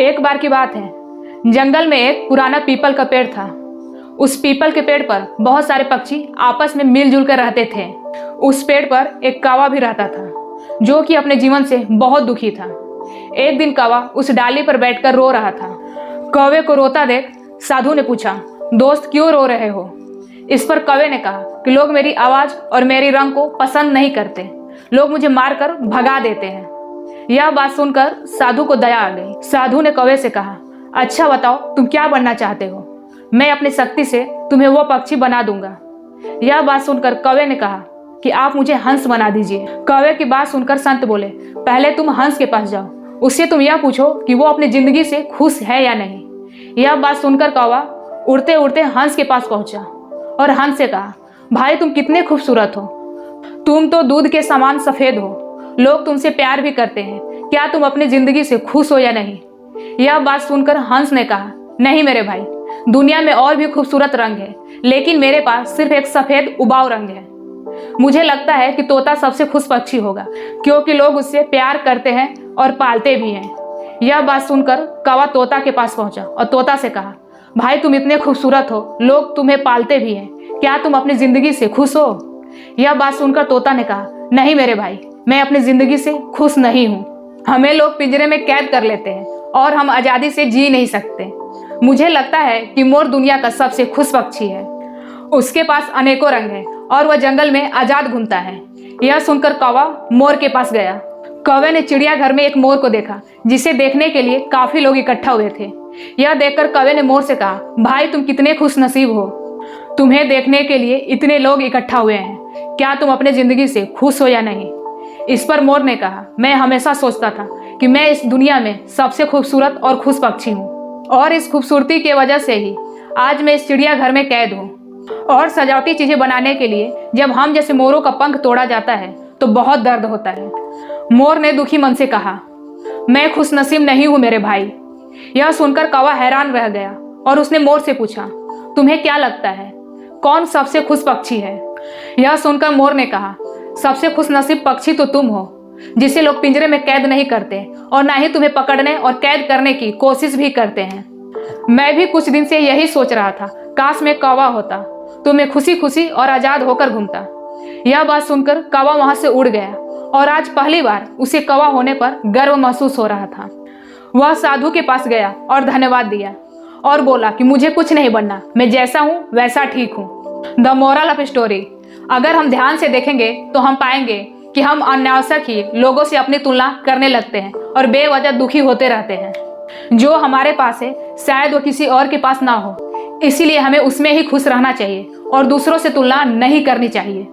एक बार की बात है, जंगल में एक पुराना पीपल का पेड़ था। उस पीपल के पेड़ पर बहुत सारे पक्षी आपस में मिलजुल कर रहते थे। उस पेड़ पर एक कौवा भी रहता था, जो कि अपने जीवन से बहुत दुखी था। एक दिन कौवा उस डाली पर बैठकर रो रहा था। कौवे को रोता देख साधु ने पूछा, दोस्त क्यों रो रहे हो? इस पर कौवे ने कहा कि लोग मेरी आवाज और मेरी रंग को पसंद नहीं करते, लोग मुझे मारकर भगा देते हैं। यह बात सुनकर साधु को दया आ गई। साधु ने कौवे से कहा, अच्छा बताओ तुम क्या बनना चाहते हो? मैं अपनी शक्ति से तुम्हें वो पक्षी बना दूंगा। यह बात सुनकर कौवे ने कहा कि आप मुझे हंस बना दीजिए। कौवे की बात सुनकर संत बोले, पहले तुम हंस के पास जाओ, उससे तुम यह पूछो कि वो अपनी जिंदगी से खुश है या नहीं। यह बात सुनकर कौवा उड़ते उड़ते हंस के पास पहुंचा और हंस से कहा, भाई तुम कितने खूबसूरत हो, तुम तो दूध के समान सफेद हो, लोग तुमसे प्यार भी करते हैं, क्या तुम अपनी जिंदगी से खुश हो या नहीं? यह बात सुनकर हंस ने कहा, नहीं मेरे भाई, दुनिया में और भी खूबसूरत रंग है, लेकिन मेरे पास सिर्फ एक सफेद उबाऊ रंग है। मुझे लगता है कि तोता सबसे खुश पक्षी होगा, क्योंकि लोग उससे प्यार करते हैं और पालते भी हैं। यह बात सुनकर कौवा तोता के पास पहुंचा और तोता से कहा, भाई तुम इतने खूबसूरत हो, लोग तुम्हें पालते भी हैं, क्या तुम अपनी जिंदगी से खुश हो? यह बात सुनकर तोता ने कहा, नहीं मेरे भाई, मैं अपनी जिंदगी से खुश नहीं हूँ। हमें लोग पिंजरे में कैद कर लेते हैं और हम आजादी से जी नहीं सकते। मुझे लगता है कि मोर दुनिया का सबसे खुश पक्षी है। उसके पास अनेकों रंग हैं और वह जंगल में आजाद घूमता है। यह सुनकर कौवा मोर के पास गया। कौवे ने चिड़ियाघर में एक मोर को देखा, जिसे देखने के लिए काफी लोग इकट्ठा हुए थे। यह देखकर कौवे ने मोर से कहा, भाई तुम कितने खुश नसीब हो, तुम्हें देखने के लिए इतने लोग इकट्ठा हुए हैं, क्या तुम अपने जिंदगी से खुश हो या नहीं? इस पर मोर ने कहा, मैं हमेशा सोचता था कि मैं इस दुनिया में सबसे खूबसूरत और खुश पक्षी हूँ, और इस खूबसूरती की वजह से ही आज मैं इस चिड़ियाघर में कैद हूँ। और सजावटी चीजें बनाने के लिए जब हम जैसे मोरों का पंख तोड़ा जाता है तो बहुत दर्द होता है। मोर ने दुखी मन से कहा, मैं खुश नसीब नहीं हूँ मेरे भाई। यह सुनकर कौवा हैरान रह गया और उसने मोर से पूछा, तुम्हें क्या लगता है कौन सबसे खुश पक्षी है? यह सुनकर मोर ने कहा, सबसे खुश नसीब पक्षी तो तुम हो, जिसे लोग पिंजरे में कैद नहीं करते और ना ही तुम्हें पकड़ने और कैद करने की कोशिश भी करते हैं। मैं भी कुछ दिन से यही सोच रहा था, काश मैं कौवा होता तो मैं खुशी खुशी और आजाद होकर घूमता। यह बात सुनकर कौवा वहां से उड़ गया और आज पहली बार उसे कौवा होने पर गर्व महसूस हो रहा था। वह साधु के पास गया और धन्यवाद दिया और बोला कि मुझे कुछ नहीं बनना, मैं जैसा हूँ वैसा ठीक हूँ। द मोरल ऑफ स्टोरी, अगर हम ध्यान से देखेंगे तो हम पाएंगे कि हम अनावश्यक ही लोगों से अपनी तुलना करने लगते हैं और बेवजह दुखी होते रहते हैं। जो हमारे पास है शायद वो किसी और के पास ना हो, इसीलिए हमें उसमें ही खुश रहना चाहिए और दूसरों से तुलना नहीं करनी चाहिए।